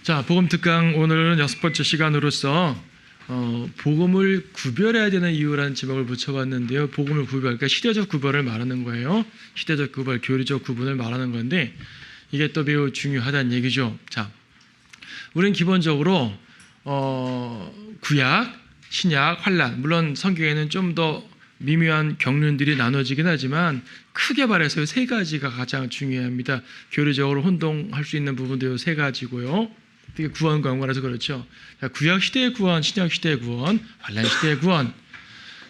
자, 복음 특강 오늘은 6번째 시간으로서 복음을 구별해야 되는 이유라는 제목을 붙여봤는데요. 복음을 구별, 그러니까 시대적 구별을 말하는 거예요. 시대적 구별, 교리적 구분을 말하는 건데 이게 또 매우 중요하다는 얘기죠. 자, 우리는 기본적으로 구약, 신약, 환란, 물론 성경에는 좀 더 미묘한 경륜들이 나눠지긴 하지만 크게 말해서 세 가지가 가장 중요합니다. 교리적으로 혼동할 수 있는 부분도 세 가지고요. 되게 구원과 연관해서 그렇죠. 구약 시대의 구원, 신약 시대의 구원, 환란 시대의 구원.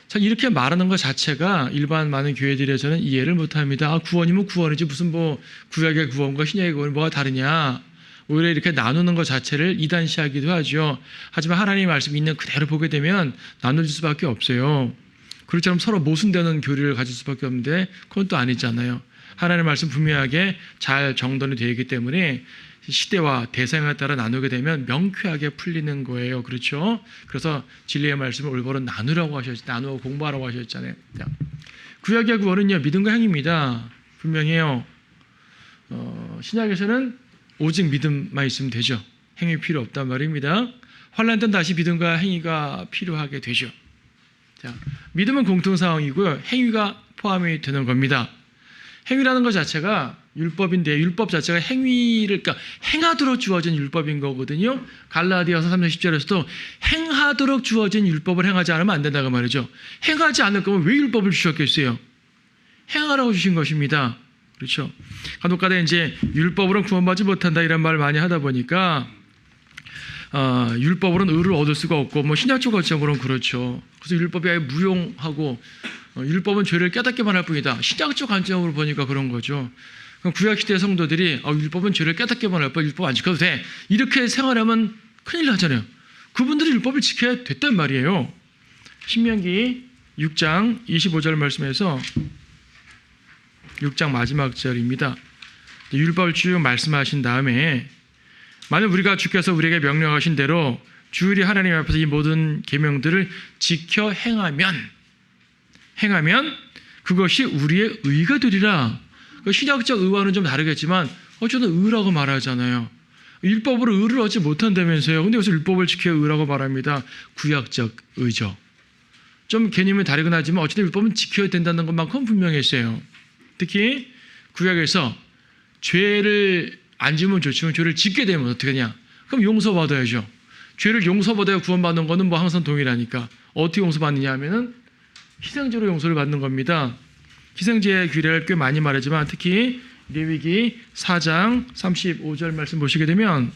자, 이렇게 말하는 것 자체가 일반 많은 교회들에서는 이해를 못합니다. 아, 구원이면 구원이지 무슨 뭐 구약의 구원과 신약의 구원이 뭐가 다르냐. 오히려 이렇게 나누는 것 자체를 이단시하기도 하죠. 하지만 하나님의 말씀이 있는 그대로 보게 되면 나눠질 수밖에 없어요. 그렇처럼 서로 모순되는 교리를 가질 수밖에 없는데 그건 또 아니잖아요. 하나님의 말씀 분명하게 잘 정돈이 되어 있기 때문에 시대와 대상에 따라 나누게 되면 명쾌하게 풀리는 거예요. 그렇죠? 그래서 진리의 말씀을 올바로 나누라고 나누어 공부하라고 하셨잖아요. 구약의 구원은요, 믿음과 행위입니다. 분명해요. 신약에서는 오직 믿음만 있으면 되죠. 행위 필요 없단 말입니다. 환란 때는 다시 믿음과 행위가 필요하게 되죠. 자, 믿음은 공통 상황이고요. 행위가 포함이 되는 겁니다. 행위라는 것 자체가 율법인데 율법 자체가 행위를 그러니까 행하도록 주어진 율법인 거거든요. 갈라디아서 3장 10절에서도 행하도록 주어진 율법을 행하지 않으면 안 된다고 말이죠. 행하지 않을 거면 왜 율법을 주셨겠어요? 행하라고 주신 것입니다. 그렇죠? 간혹가다 이제 율법으로는 구원받지 못한다 이런 말을 많이 하다 보니까 율법으로는 의를 얻을 수가 없고 뭐 신약적 관점으로는 그렇죠. 그래서 율법이 아예 무용하고 율법은 죄를 깨닫게만 할 뿐이다. 신약적 관점으로 보니까 그런 거죠. 그럼 구약시대 성도들이 율법은 죄를 깨닫게만 할 뿐 율법 안 지켜도 돼. 이렇게 생활하면 큰일 나잖아요. 그분들이 율법을 지켜야 됐단 말이에요. 신명기 6장 25절 말씀에서 6장 마지막 절입니다. 율법을 쭉 말씀하신 다음에 만약 우리가 주께서 우리에게 명령하신 대로 주일이 하나님 앞에서 이 모든 계명들을 지켜 행하면 그것이 우리의 의가 되리라. 신약적 의와는 좀 다르겠지만 어쨌든 의라고 말하잖아요. 율법으로 의를 얻지 못한다면서요. 근데 여기서 율법을 지켜야 의라고 말합니다. 구약적 의죠. 좀 개념이 다르긴 하지만 어쨌든 율법은 지켜야 된다는 것만큼 분명했어요. 특히 구약에서 죄를 안 지으면 좋지만 죄를 짓게 되면 어떻게 하냐? 그럼 용서받아야죠. 죄를 용서받아야 구원받는 거는 뭐 항상 동일하니까 어떻게 용서받느냐 하면은 희생제로 용서를 받는 겁니다. 희생제의 규례를 꽤 많이 말하지만 특히 레위기 4장 35절 말씀 보시게 되면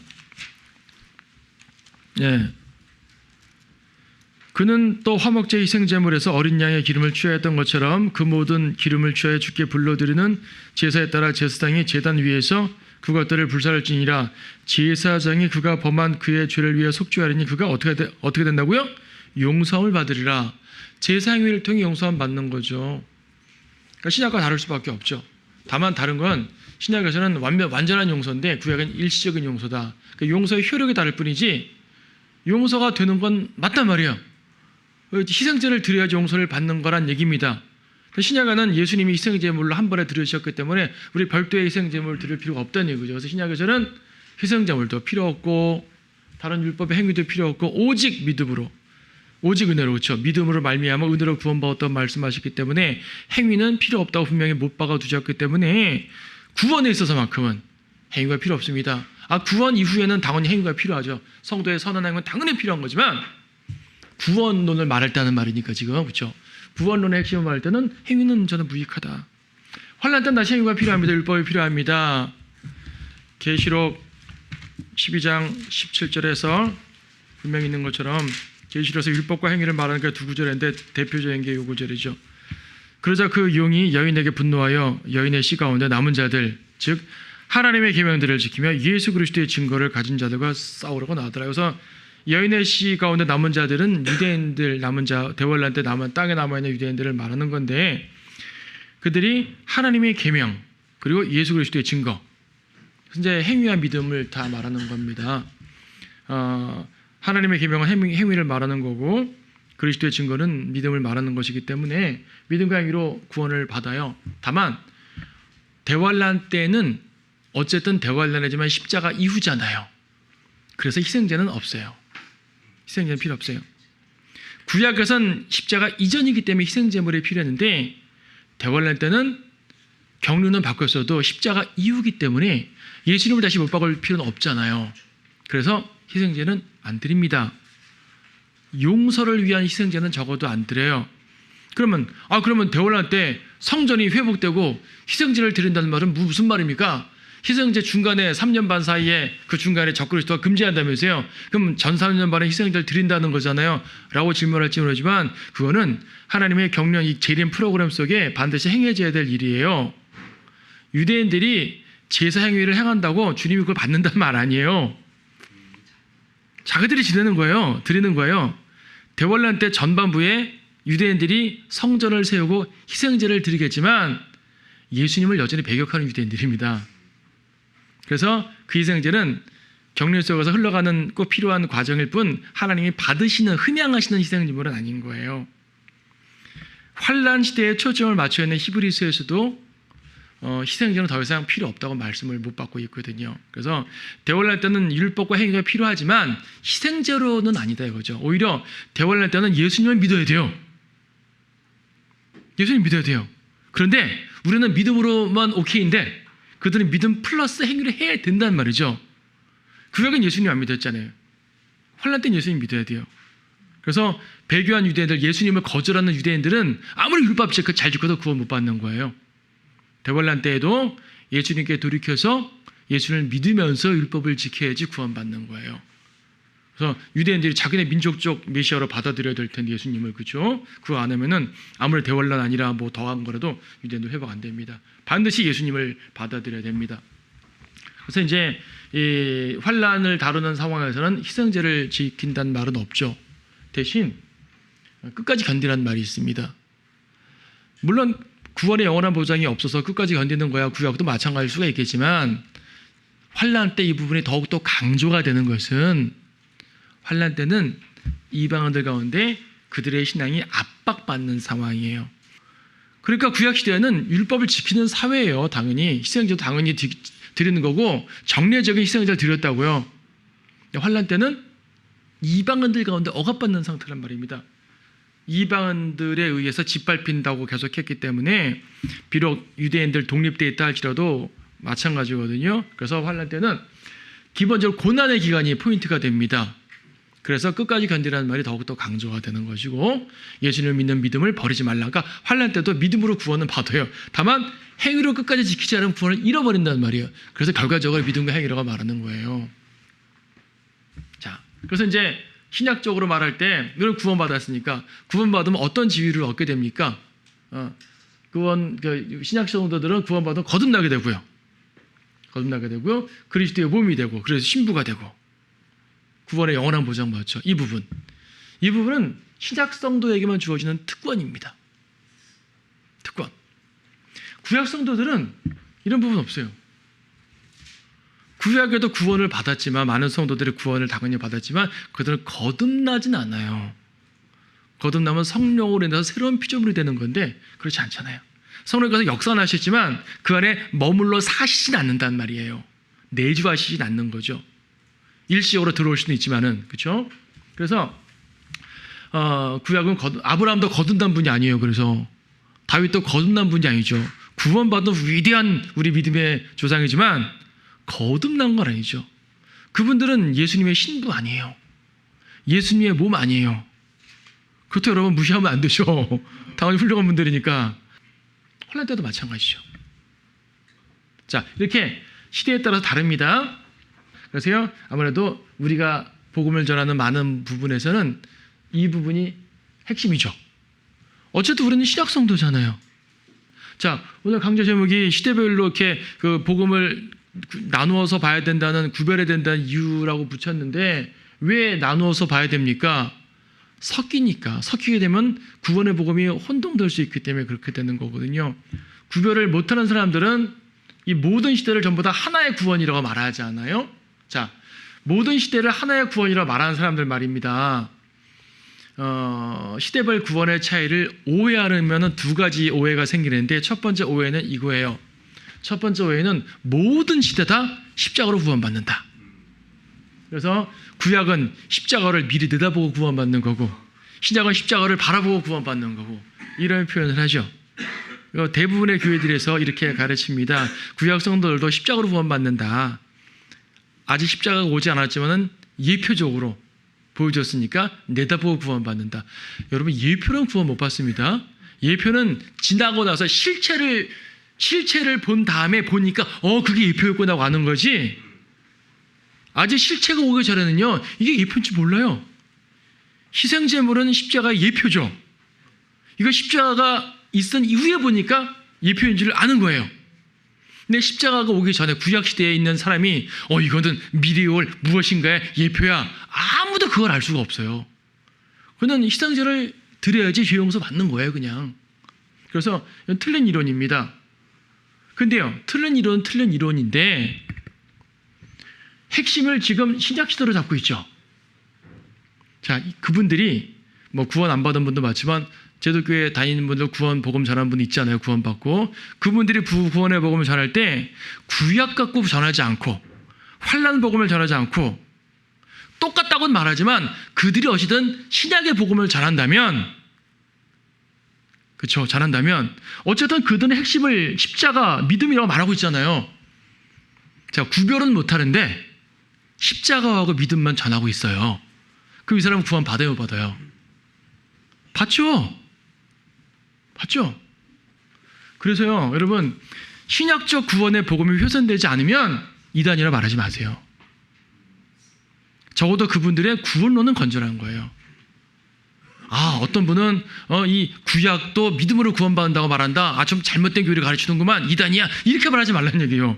그는 또 화목제 희생제물에서 어린 양의 기름을 취하였던 것처럼 그 모든 기름을 취하여 주께 불러드리는 제사에 따라 제사장이 제단 위에서 그것들을 불살할지니라. 제사장이 그가 범한 그의 죄를 위해 속죄하리니 그가 어떻게 된다고요? 용서함을 받으리라. 제사 행위를 통해 용서함 받는 거죠. 그러니까 신약과 다를 수밖에 없죠. 다만 다른 건 신약에서는 완전한 용서인데 구약은 일시적인 용서다. 그러니까 용서의 효력이 다를 뿐이지 용서가 되는 건 맞단 말이에요. 희생제를 드려야지 용서를 받는 거란 얘기입니다. 신약에는 예수님이 희생제물로 한 번에 드리셨기 때문에 우리 별도의 희생제물을 드릴 필요가 없다는 얘기죠. 그래서 신약에서는 희생제물도 필요 없고 다른 율법의 행위도 필요 없고 오직 믿음으로, 오직 은혜로, 그렇죠? 믿음으로 말미암아 은혜로 구원받았다고 말씀하셨기 때문에 행위는 필요 없다고 분명히 못 박아두셨기 때문에 구원에 있어서만큼은 행위가 필요 없습니다. 구원 이후에는 당연히 행위가 필요하죠. 성도의 선한 행위는 당연히 필요한 거지만 구원론을 말할 때 하는 말이니까 지금, 그렇죠? 구원론의 핵심을 말할 때는 행위는 저는 무익하다. 환란 때는 다시 행위가 필요합니다. 율법이 필요합니다. 계시록 12장 17절에서 분명히 있는 것처럼 계시록에서 율법과 행위를 말하는 게 두 구절인데 대표적인 게 이 구절이죠. 그러자 그 용이 여인에게 분노하여 여인의 씨 가운데 남은 자들 즉 하나님의 계명들을 지키며 예수 그리스도의 증거를 가진 자들과 싸우려고 나왔더라. 그래서 여인의 씨 가운데 남은 자들은 유대인들 남은 자 대환란 때 남은 땅에 남아있는 유대인들을 말하는 건데 그들이 하나님의 계명 그리고 예수 그리스도의 증거 이제 행위와 믿음을 다 말하는 겁니다. 하나님의 계명은 행위를 말하는 거고 그리스도의 증거는 믿음을 말하는 것이기 때문에 믿음과 행위로 구원을 받아요. 다만 대환란 때는 어쨌든 대환란이지만 십자가 이후잖아요. 그래서 희생제는 없어요. 희생제는 필요 없어요. 구약에선 십자가 이전이기 때문에 희생제물이 필요했는데 대환란 때는 경륜은 바뀌었어도 십자가 이후기 때문에 예수님을 다시 못 박을 필요는 없잖아요. 그래서 희생제는 안 드립니다. 용서를 위한 희생제는 적어도 안 드려요. 그러면 대환란 때 성전이 회복되고 희생제를 드린다는 말은 무슨 말입니까? 희생제 중간에 3년 반 사이에 그 중간에 적그리스도가 금지한다면서요. 그럼 전 3년 반에 희생제를 드린다는 거잖아요. 라고 질문할지 모르지만 그거는 하나님의 경륜 이 재림 프로그램 속에 반드시 행해져야 될 일이에요. 유대인들이 제사 행위를 행한다고 주님이 그걸 받는다는 말 아니에요. 자기들이 드리는 거예요. 대환란 때 전반부에 유대인들이 성전을 세우고 희생제를 드리겠지만 예수님을 여전히 배격하는 유대인들입니다. 그래서 그 희생제는 경륜 속에서 흘러가는 꼭 필요한 과정일 뿐 하나님이 받으시는 흠양하시는 희생제물은 아닌 거예요. 환란 시대에 초점을 맞춰 있는 히브리서에서도 희생제는 더 이상 필요 없다고 말씀을 못 받고 있거든요. 그래서 대환란 때는 율법과 행위가 필요하지만 희생제로는 아니다 이거죠. 오히려 대환란 때는 예수님을 믿어야 돼요. 예수님 믿어야 돼요. 그런데 우리는 믿음으로만 오케이인데 그들은 믿음 플러스 행위를 해야 된다는 말이죠. 구약은 예수님 안 믿었잖아요. 환란 때는 예수님 믿어야 돼요. 그래서 배교한 유대인들, 예수님을 거절하는 유대인들은 아무리 율법 잘 지켜도 구원 못 받는 거예요. 대환란 때에도 예수님께 돌이켜서 예수를 믿으면서 율법을 지켜야지 구원받는 거예요. 그래서 유대인들이 자기네 민족적 메시아로 받아들여야 될 텐데 예수님을 그죠? 그거 안 하면은 아무리 대환란 아니라 뭐 더한 거라도 유대인들 회복 안 됩니다. 반드시 예수님을 받아들여야 됩니다. 그래서 이제 이 환란을 다루는 상황에서는 희생제를 지킨다는 말은 없죠. 대신 끝까지 견디라는 말이 있습니다. 물론 구원의 영원한 보장이 없어서 끝까지 견디는 거야 구약도 마찬가지일 수가 있겠지만 환란 때 이 부분이 더욱더 강조가 되는 것은 환란 때는 이방인들 가운데 그들의 신앙이 압박받는 상황이에요. 그러니까 구약 시대에는 율법을 지키는 사회예요. 당연히 희생제도 당연히 드리는 거고 정례적인 희생제를 드렸다고요. 환란 때는 이방인들 가운데 억압받는 상태란 말입니다. 이방인들에 의해서 짓밟힌다고 계속했기 때문에 비록 유대인들 독립되어 있다 할지라도 마찬가지거든요. 그래서 환란 때는 기본적으로 고난의 기간이 포인트가 됩니다. 그래서 끝까지 견디라는 말이 더욱더 강조가 되는 것이고 예수님을 믿는 믿음을 버리지 말라. 그러니까 환난 때도 믿음으로 구원은 받아요. 다만 행위로 끝까지 지키지 않으면 구원을 잃어버린다는 말이에요. 그래서 결과적으로 믿음과 행위라고 말하는 거예요. 자, 그래서 이제 신약적으로 말할 때 이걸 구원받았으니까 구원받으면 어떤 지위를 얻게 됩니까? 신약 성도들은 구원받으면 거듭나게 되고요. 그리스도의 몸이 되고 그래서 신부가 되고 구원의 영원한 보장 받죠. 이 부분은 신약 성도에게만 주어지는 특권입니다. 특권. 구약 성도들은 이런 부분 없어요. 구약에도 구원을 받았지만 많은 성도들이 구원을 당연히 받았지만 그들은 거듭나진 않아요. 거듭나면 성령으로 인해서 새로운 피조물이 되는 건데 그렇지 않잖아요. 성령께서 역사하셨지만 그 안에 머물러 사시진 않는단 말이에요. 내주하시진 않는 거죠. 일시적으로 들어올 수는 있지만은 그렇죠? 그래서 구약은 아브라함도 거듭난 분이 아니에요. 그래서 다윗도 거듭난 분이 아니죠. 구원받은 위대한 우리 믿음의 조상이지만 거듭난 건 아니죠. 그분들은 예수님의 신부 아니에요. 예수님의 몸 아니에요. 그렇다고 여러분 무시하면 안 되죠. 당연히 훌륭한 분들이니까. 환난 때도 마찬가지죠. 자, 이렇게 시대에 따라서 다릅니다. 그래서요, 아무래도 우리가 복음을 전하는 많은 부분에서는 이 부분이 핵심이죠. 어쨌든 우리는 신약 성도잖아요. 자, 오늘 강좌 제목이 시대별로 이렇게 그 복음을 나누어서 봐야 된다는, 구별해야 된다는 이유라고 붙였는데 왜 나누어서 봐야 됩니까? 섞이니까. 섞이게 되면 구원의 복음이 혼동될 수 있기 때문에 그렇게 되는 거거든요. 구별을 못하는 사람들은 이 모든 시대를 전부 다 하나의 구원이라고 말하지 않아요? 자, 모든 시대를 하나의 구원이라고 말하는 사람들 말입니다. 시대별 구원의 차이를 오해하려면 두 가지 오해가 생기는데 첫 번째 오해는 이거예요. 첫 번째 오해는 모든 시대 다 십자가로 구원받는다. 그래서 구약은 십자가를 미리 내다보고 구원받는 거고 신약은 십자가를 바라보고 구원받는 거고 이런 표현을 하죠. 대부분의 교회들에서 이렇게 가르칩니다. 구약 성도들도 십자가로 구원받는다. 아직 십자가가 오지 않았지만은 예표적으로 보여줬으니까 내다보고 구원받는다. 여러분 예표는 구원 못 받습니다. 예표는 지나고 나서 실체를 본 다음에 보니까 그게 예표였구나 하고 아는 거지. 아직 실체가 오기 전에는요 이게 예표인지 몰라요. 희생제물은 십자가의 예표죠. 이거 십자가가 있은 이후에 보니까 예표인 줄 아는 거예요. 근데 십자가가 오기 전에 구약시대에 있는 사람이 이거는 미리 올 무엇인가의 예표야. 아무도 그걸 알 수가 없어요. 그는 희생제를 드려야지 죄 용서 받는 거예요 그냥. 그래서 이건 틀린 이론입니다. 근데요 틀린 이론은 틀린 이론인데 핵심을 지금 신약시대로 잡고 있죠. 자, 그분들이 뭐 구원 안 받은 분도 많지만 제도교회 다니는 분들 구원 복음 전하는 분 있잖아요. 구원 받고 그분들이 구원의 복음을 전할 때 구약 갖고 전하지 않고 환난 복음을 전하지 않고 똑같다고는 말하지만 그들이 어찌든 신약의 복음을 전한다면 그렇죠. 전한다면 어쨌든 그들은 핵심을 십자가 믿음이라고 말하고 있잖아요. 자, 구별은 못하는데 십자가하고 믿음만 전하고 있어요. 그럼 이 사람은 구원 받아요, 못 받아요? 받죠. 받죠. 그래서요, 여러분 신약적 구원의 복음이 훼손되지 않으면 이단이라 말하지 마세요. 적어도 그분들의 구원론은 건전한 거예요. 어떤 분은 이 구약도 믿음으로 구원받는다고 말한다. 좀 잘못된 교리를 가르치는구만. 이단이야. 이렇게 말하지 말라는 얘기예요.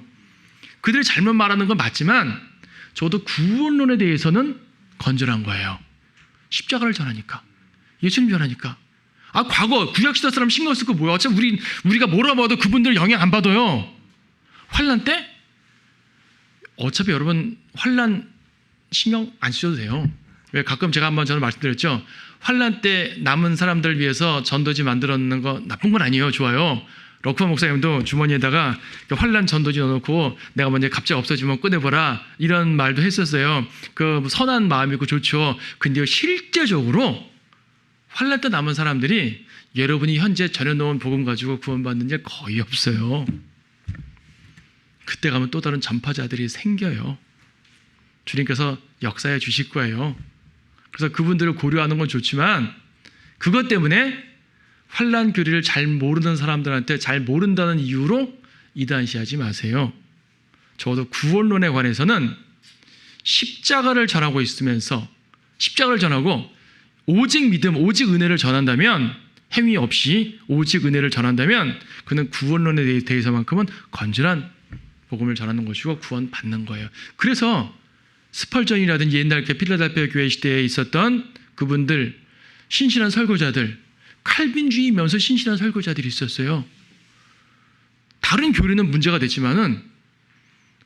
그들이 잘못 말하는 건 맞지만 저도 구원론에 대해서는 건전한 거예요. 십자가를 전하니까. 예수님 전하니까. 과거 구약시대 사람 신경 쓸 거 뭐야. 어차피 우리가 뭐라 봐도 그분들 영향 안 받아요. 환난 때? 어차피 여러분 환난 신경 안 쓰셔도 돼요. 왜 가끔 제가 한번 저는 말씀드렸죠. 환난 때 남은 사람들 위해서 전도지 만들어놓는 거 나쁜 건 아니에요. 좋아요. 럭커 목사님도 주머니에다가 환난 전도지 넣어놓고 내가 먼저 갑자기 없어지면 꺼내보라 이런 말도 했었어요. 그 선한 마음이고 좋죠. 근데 실제적으로 환난 때 남은 사람들이 여러분이 현재 전해놓은 복음 가지고 구원받는 일 거의 없어요. 그때 가면 또 다른 전파자들이 생겨요. 주님께서 역사해 주실 거예요. 그래서 그분들을 고려하는 건 좋지만 그것 때문에 환난 교리를 잘 모르는 사람들한테 잘 모른다는 이유로 이단시하지 마세요. 적어도 구원론에 관해서는 십자가를 전하고 있으면서 십자가를 전하고 오직 믿음, 오직 은혜를 전한다면 행위 없이 오직 은혜를 전한다면 그는 구원론에 대해서만큼은 건전한 복음을 전하는 것이고 구원받는 거예요. 그래서 스펄전이라든지 옛날 필라델피아 교회 시대에 있었던 그분들 신실한 설교자들 칼빈주의면서 신실한 설교자들이 있었어요. 다른 교리는 문제가 됐지만은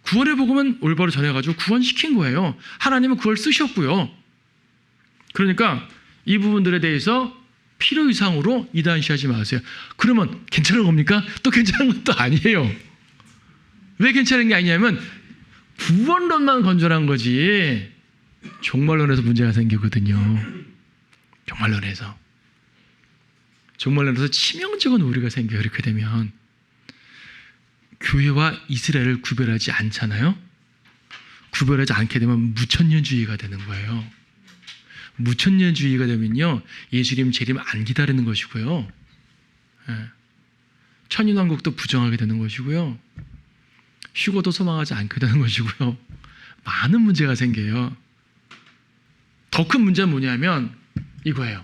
구원의 복음은 올바로 전해가지고 구원시킨 거예요. 하나님은 그걸 쓰셨고요. 그러니까 이 부분들에 대해서 필요 이상으로 이단시하지 마세요. 그러면 괜찮은 겁니까? 또 괜찮은 것도 아니에요. 왜 괜찮은 게 아니냐면 구원론만 건전한 거지 종말론에서 문제가 생기거든요. 종말론에서 치명적인 오류가 생겨요. 이렇게 되면 교회와 이스라엘을 구별하지 않잖아요. 구별하지 않게 되면 무천년주의가 되는 거예요. 무천년주의가 되면요 예수님 재림 안 기다리는 것이고요. 천인왕국도 부정하게 되는 것이고요. 휴거도 소망하지 않게 되는 것이고요. 많은 문제가 생겨요. 더 큰 문제는 뭐냐면 이거예요.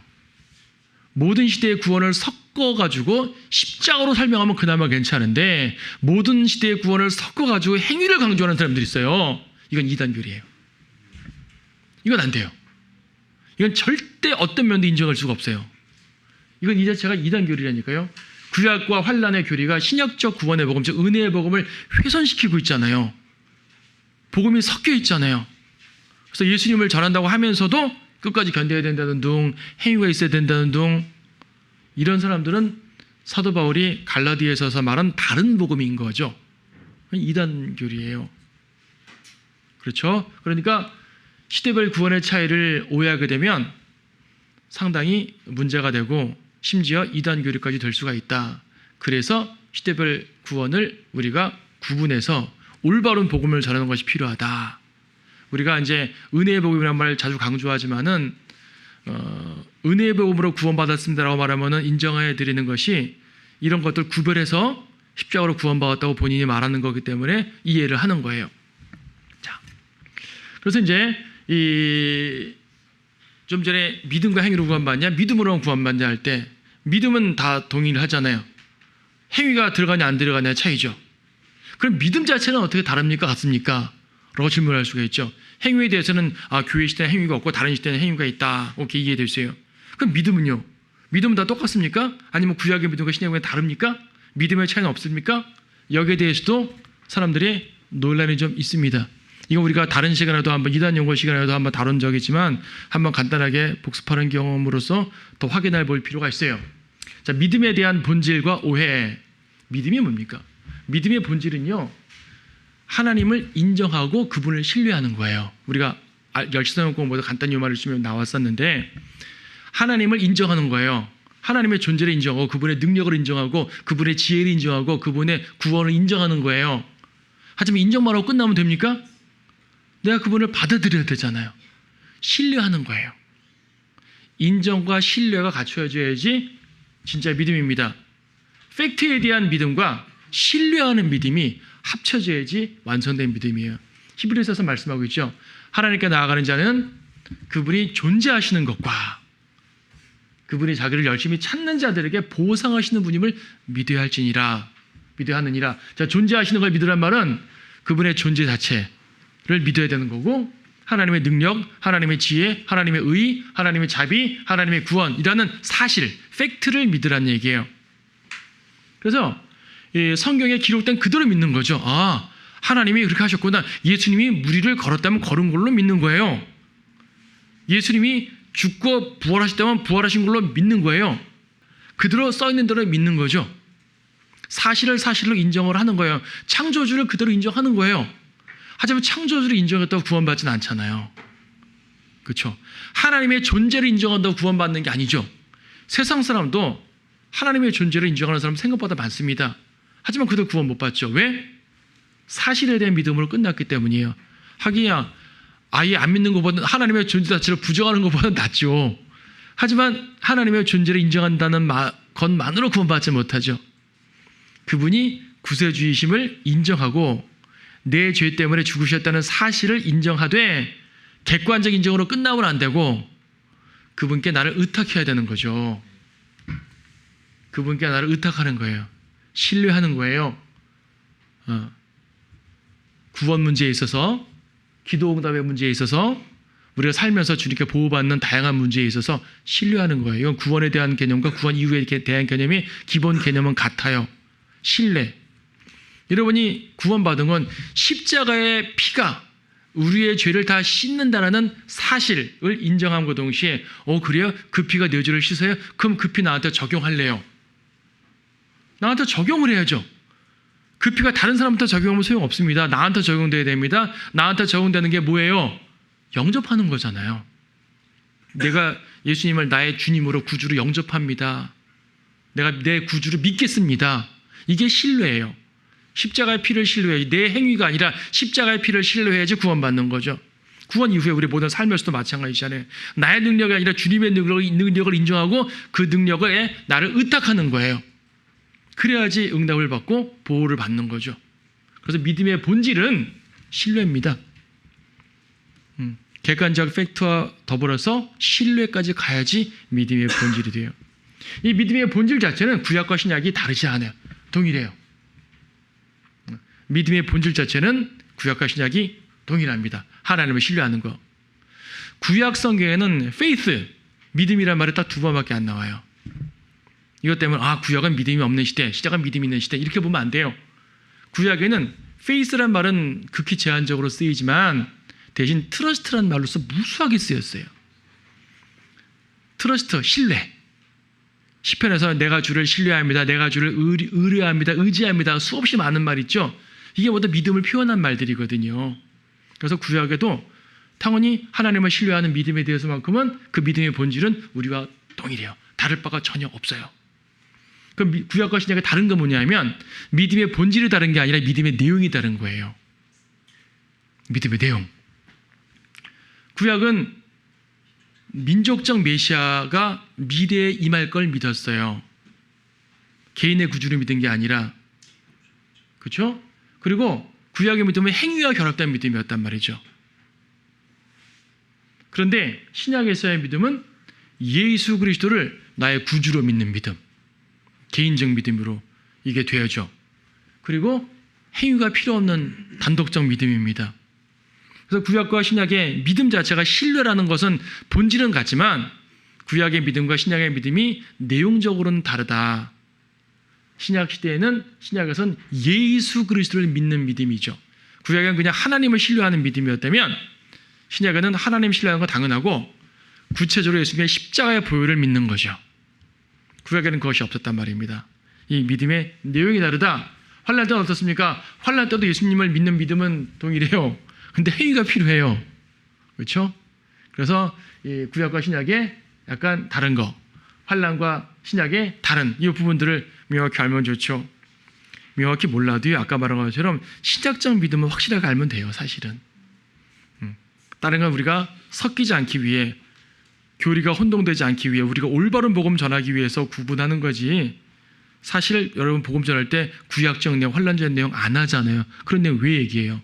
모든 시대의 구원을 섞어가지고 십자가로 설명하면 그나마 괜찮은데 모든 시대의 구원을 섞어가지고 행위를 강조하는 사람들이 있어요. 이건 이단교리예요. 이건 안 돼요. 이건 절대 어떤 면도 인정할 수가 없어요. 이건 이 자체가 이단교리라니까요. 구약과 환난의 교리가 신약적 구원의 복음, 즉 은혜의 복음을 훼손시키고 있잖아요. 복음이 섞여 있잖아요. 그래서 예수님을 전한다고 하면서도 끝까지 견뎌야 된다는 둥, 행위가 있어야 된다는 둥, 이런 사람들은 사도 바울이 갈라디아에서 말한 다른 복음인 거죠. 이단 교리예요. 그렇죠? 그러니까 시대별 구원의 차이를 오해하게 되면 상당히 문제가 되고 심지어 이단 교리까지 될 수가 있다. 그래서 시대별 구원을 우리가 구분해서 올바른 복음을 전하는 것이 필요하다. 우리가 이제 은혜의 복음이라는 말 자주 강조하지만은 은혜의 복음으로 구원받았습니다라고 말하면은 인정해 드리는 것이 이런 것들 구별해서 십자가로 구원받았다고 본인이 말하는 거기 때문에 이해를 하는 거예요. 자, 그래서 이제 좀 전에 믿음과 행위로 구원받냐, 믿음으로 구원받냐 할 때 믿음은 다 동의를 하잖아요. 행위가 들어가냐 안 들어가냐의 차이죠. 그럼 믿음 자체는 어떻게 다릅니까? 같습니까? 라고 질문할 수가 있죠. 행위에 대해서는 교회 시대는 행위가 없고 다른 시대는 행위가 있다. 오케이, 이해됐어요. 그럼 믿음은요? 믿음은 다 똑같습니까? 아니면 구약의 믿음과 신약의 믿음이 다릅니까? 믿음의 차이는 없습니까? 여기에 대해서도 사람들의 논란이 좀 있습니다. 이거 우리가 다른 시간에도 한번 이단 용어 시간에도 한번 다룬 적이 있지만 한번 간단하게 복습하는 경험으로서 더 확인해 볼 필요가 있어요. 자, 믿음에 대한 본질과 오해. 믿음이 뭡니까? 믿음의 본질은요, 하나님을 인정하고 그분을 신뢰하는 거예요. 우리가 열시성경 공부도 간단히 이 말을 주면 나왔었는데 하나님을 인정하는 거예요. 하나님의 존재를 인정하고 그분의 능력을 인정하고 그분의 지혜를 인정하고 그분의 구원을 인정하는 거예요. 하지만 인정만 하고 끝나면 됩니까? 내가 그분을 받아들여야 되잖아요. 신뢰하는 거예요. 인정과 신뢰가 갖춰져야지 진짜 믿음입니다. 팩트에 대한 믿음과 신뢰하는 믿음이 합쳐져야지 완성된 믿음이에요. 히브리서에서 말씀하고 있죠. 하나님께 나아가는 자는 그분이 존재하시는 것과 그분이 자기를 열심히 찾는 자들에게 보상하시는 분임을 믿어야 할지니라. 믿어야 하느니라. 자, 존재하시는 걸 믿으란 말은 그분의 존재 자체를 믿어야 되는 거고 하나님의 능력, 하나님의 지혜, 하나님의 의, 하나님의 자비, 하나님의 구원이라는 사실, 팩트를 믿으란 얘기예요. 그래서 성경에 기록된 그대로 믿는 거죠. 아, 하나님이 그렇게 하셨구나. 예수님이 무리를 걸었다면 걸은 걸로 믿는 거예요. 예수님이 죽고 부활하셨다면 부활하신 걸로 믿는 거예요. 그대로 써있는 대로 믿는 거죠. 사실을 사실로 인정을 하는 거예요. 창조주를 그대로 인정하는 거예요. 하지만 창조주를 인정했다고 구원받지는 않잖아요. 그렇죠? 하나님의 존재를 인정한다고 구원받는 게 아니죠. 세상 사람도 하나님의 존재를 인정하는 사람 생각보다 많습니다. 하지만 그들 구원 못 받죠. 왜? 사실에 대한 믿음으로 끝났기 때문이에요. 하기야 아예 안 믿는 것보다 하나님의 존재 자체를 부정하는 것보다 낫죠. 하지만 하나님의 존재를 인정한다는 것만으로 구원받지 못하죠. 그분이 구세주이심을 인정하고 내 죄 때문에 죽으셨다는 사실을 인정하되 객관적 인정으로 끝나면 안 되고 그분께 나를 의탁해야 되는 거죠. 그분께 나를 의탁하는 거예요. 신뢰하는 거예요. 구원 문제에 있어서, 기도 응답의 문제에 있어서, 우리가 살면서 주님께 보호받는 다양한 문제에 있어서 신뢰하는 거예요. 이건 구원에 대한 개념과 구원 이후에 대한 개념이 기본 개념은 같아요. 신뢰. 여러분이 구원받은 건 십자가의 피가 우리의 죄를 다 씻는다라는 사실을 인정함과 동시에 그래요? 그 피가 내 죄를 씻어요? 그럼 그 피 나한테 적용할래요. 나한테 적용을 해야죠. 그 피가 다른 사람한테 적용하면 소용없습니다. 나한테 적용돼야 됩니다. 나한테 적용되는 게 뭐예요? 영접하는 거잖아요. 내가 예수님을 나의 주님으로 구주로 영접합니다. 내가 내 구주를 믿겠습니다. 이게 신뢰예요. 십자가의 피를 신뢰해야지 내 행위가 아니라 십자가의 피를 신뢰해야지 구원받는 거죠. 구원 이후에 우리 모든 삶에서도 마찬가지잖아요. 나의 능력이 아니라 주님의 능력을 인정하고 그 능력에 나를 의탁하는 거예요. 그래야지 응답을 받고 보호를 받는 거죠. 그래서 믿음의 본질은 신뢰입니다. 객관적 팩트와 더불어서 신뢰까지 가야지 믿음의 본질이 돼요. 이 믿음의 본질 자체는 구약과 신약이 다르지 않아요. 동일해요. 믿음의 본질 자체는 구약과 신약이 동일합니다. 하나님을 신뢰하는 거. 구약 성경에는 faith, 믿음이란 말이 딱 두 번밖에 안 나와요. 이것 때문에 구약은 믿음이 없는 시대, 신약은 믿음이 있는 시대 이렇게 보면 안 돼요. 구약에는 faith란 말은 극히 제한적으로 쓰이지만 대신 trust란 말로서 무수하게 쓰였어요. trust, 신뢰. 시편에서 내가 주를 신뢰합니다. 내가 주를 의뢰합니다. 의지합니다. 수없이 많은 말 있죠. 이게 모두 믿음을 표현한 말들이거든요. 그래서 구약에도 당연히 하나님을 신뢰하는 믿음에 대해서만큼은 그 믿음의 본질은 우리와 동일해요. 다를 바가 전혀 없어요. 그 구약과 신약의 다른 건 뭐냐면 믿음의 본질이 다른 게 아니라 믿음의 내용이 다른 거예요. 믿음의 내용. 구약은 민족적 메시아가 미래에 임할 걸 믿었어요. 개인의 구주를 믿은 게 아니라. 그렇죠? 그리고 구약의 믿음은 행위와 결합된 믿음이었단 말이죠. 그런데 신약에서의 믿음은 예수 그리스도를 나의 구주로 믿는 믿음, 개인적 믿음으로 이게 되어져. 그리고 행위가 필요 없는 단독적 믿음입니다. 그래서 구약과 신약의 믿음 자체가 신뢰라는 것은 본질은 같지만 구약의 믿음과 신약의 믿음이 내용적으로는 다르다. 신약 시대에는 신약에서는 예수 그리스도를 믿는 믿음이죠. 구약은 그냥 하나님을 신뢰하는 믿음이었다면 신약에는 하나님 신뢰하는 건 당연하고 구체적으로 예수님의 십자가의 보혈을 믿는 거죠. 구약에는 그것이 없었단 말입니다. 이 믿음의 내용이 다르다. 환난 때는 어떻습니까? 환난 때도 예수님을 믿는 믿음은 동일해요. 근데 행위가 필요해요. 그렇죠? 그래서 이 구약과 신약의 약간 다른 거, 환난과 신약의 다른 이 부분들을 명확히 알면 좋죠. 명확히 몰라도요, 아까 말한 것처럼 신약적 믿음은 확실하게 알면 돼요, 사실은. 다른 건 우리가 섞이지 않기 위해, 교리가 혼동되지 않기 위해, 우리가 올바른 복음 전하기 위해서 구분하는 거지. 사실 여러분 복음 전할 때 구약적 내용, 환난적 내용 안 하잖아요. 그런 내용 왜 얘기해요?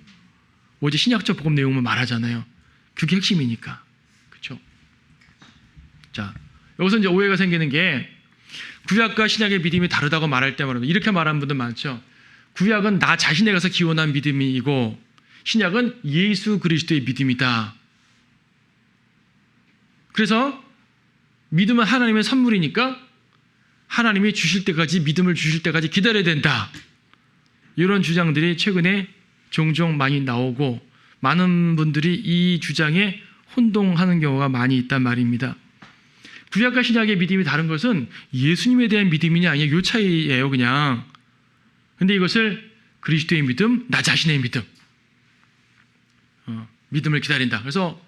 오직 신약적 복음 내용만 말하잖아요. 그게 핵심이니까. 그렇죠? 자, 여기서 이제 오해가 생기는 게 구약과 신약의 믿음이 다르다고 말할 때마다 이렇게 말하는 분들 많죠. 구약은 나 자신에 가서 기원한 믿음이고 신약은 예수 그리스도의 믿음이다. 그래서 믿음은 하나님의 선물이니까 하나님이 주실 때까지, 믿음을 주실 때까지 기다려야 된다. 이런 주장들이 최근에 종종 많이 나오고 많은 분들이 이 주장에 혼동하는 경우가 많이 있단 말입니다. 구약과 신약의 믿음이 다른 것은 예수님에 대한 믿음이냐 아니냐 이 차이예요, 그냥. 근데 이것을 그리스도의 믿음, 나 자신의 믿음, 믿음을 기다린다. 그래서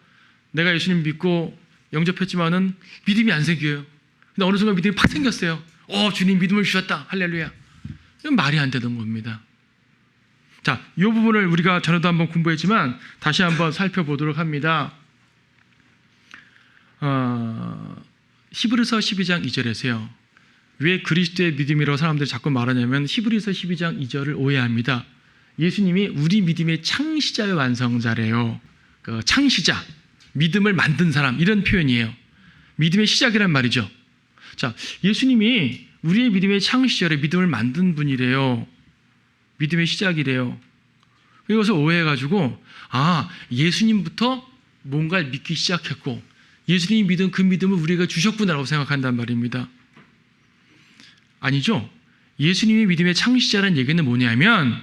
내가 예수님 믿고 영접했지만은 믿음이 안 생겨요. 근데 어느 순간 믿음이 팍 생겼어요. 주님 믿음을 주셨다. 할렐루야. 이건 말이 안 되는 겁니다. 자, 이 부분을 우리가 전에도 한번 공부했지만 다시 한번 살펴보도록 합니다. 히브리서 12장 2절에서요. 왜 그리스도의 믿음이라고 사람들이 자꾸 말하냐면 히브리서 12장 2절을 오해합니다. 예수님이 우리 믿음의 창시자의 완성자래요. 창시자, 믿음을 만든 사람, 이런 표현이에요. 믿음의 시작이란 말이죠. 자, 예수님이 우리의 믿음의 창시자래, 믿음을 만든 분이래요. 믿음의 시작이래요. 이것을 오해해가지고 예수님부터 뭔가를 믿기 시작했고 예수님이 믿은 그 믿음을 우리가 주셨구나라고 생각한단 말입니다. 아니죠. 예수님이 믿음의 창시자라는 얘기는 뭐냐면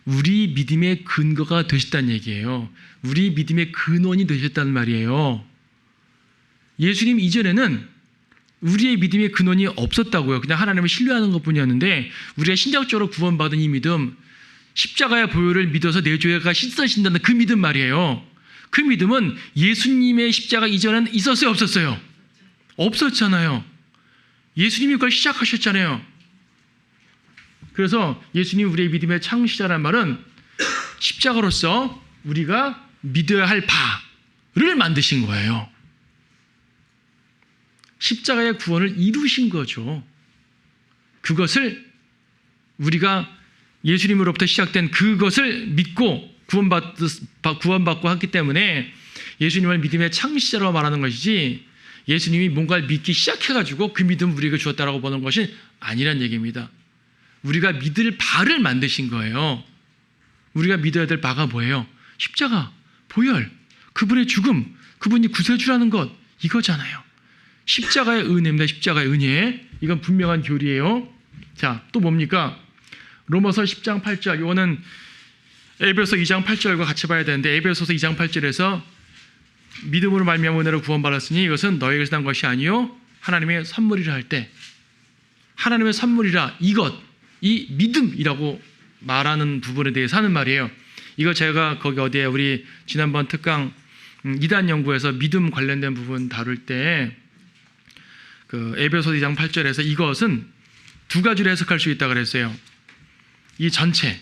우리 믿음의 근거가 되셨다는 얘기예요. 우리 믿음의 근원이 되셨다는 말이에요. 예수님 이전에는 우리의 믿음의 근원이 없었다고요. 그냥 하나님을 신뢰하는 것뿐이었는데 우리가 신적적으로 구원받은 이 믿음, 십자가의 보혈을 믿어서 내 죄가 씻어진다는 그 믿음 말이에요. 그 믿음은 예수님의 십자가 이전엔 있었어요, 없었어요? 없었잖아요. 예수님이 그걸 시작하셨잖아요. 그래서 예수님 우리의 믿음의 창시자란 말은 십자가로서 우리가 믿어야 할 바를 만드신 거예요. 십자가의 구원을 이루신 거죠. 그것을 우리가 예수님으로부터 시작된 그것을 믿고 구원받고 했기 때문에 예수님을 믿음의 창시자라고 말하는 것이지 예수님이 뭔가를 믿기 시작해가지고 그 믿음을 우리에게 주었다라고 보는 것이 아니란 얘기입니다. 우리가 믿을 바를 만드신 거예요. 우리가 믿어야 될 바가 뭐예요? 십자가, 보혈, 그분의 죽음, 그분이 구세주라는 것, 이거잖아요. 십자가의 은혜입니다. 십자가의 은혜. 이건 분명한 교리예요. 자, 또 뭡니까? 로마서 10장 8절. 이거는 에베소 2장 8절과 같이 봐야 되는데 에베소서 2장 8절에서 믿음으로 말미암아 은혜로 구원받았으니 이것은 너희에게서 난 것이 아니요 하나님의 선물이라 할 때 하나님의 선물이라 이 믿음이라고 말하는 부분에 대해서 하는 말이에요. 이거 제가 거기 어디에 우리 지난번 특강 이단 연구에서 믿음 관련된 부분 다룰 때 그 에베소서 2장 8절에서 이것은 두 가지로 해석할 수 있다고 그랬어요. 이 전체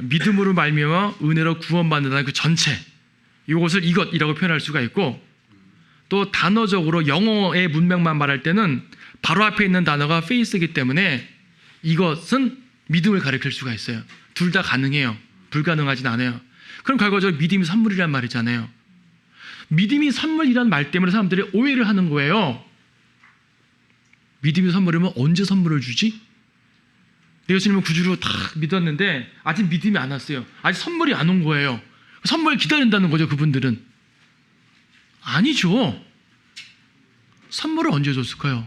믿음으로 말미암아 은혜로 구원받는다는 그 전체, 이것을 이것이라고 표현할 수가 있고, 또 단어적으로 영어의 문맥만 말할 때는 바로 앞에 있는 단어가 faith이기 때문에 이것은 믿음을 가리킬 수가 있어요. 둘 다 가능해요. 불가능하진 않아요. 그럼 결과적으로 믿음이 선물이란 말이잖아요. 믿음이 선물이란 말 때문에 사람들이 오해를 하는 거예요. 믿음이 선물이면 언제 선물을 주지? 예수님은 구주로 다 믿었는데 아직 믿음이 안 왔어요. 아직 선물이 안 온 거예요. 선물 기다린다는 거죠, 그분들은. 아니죠. 선물을 언제 줬을까요?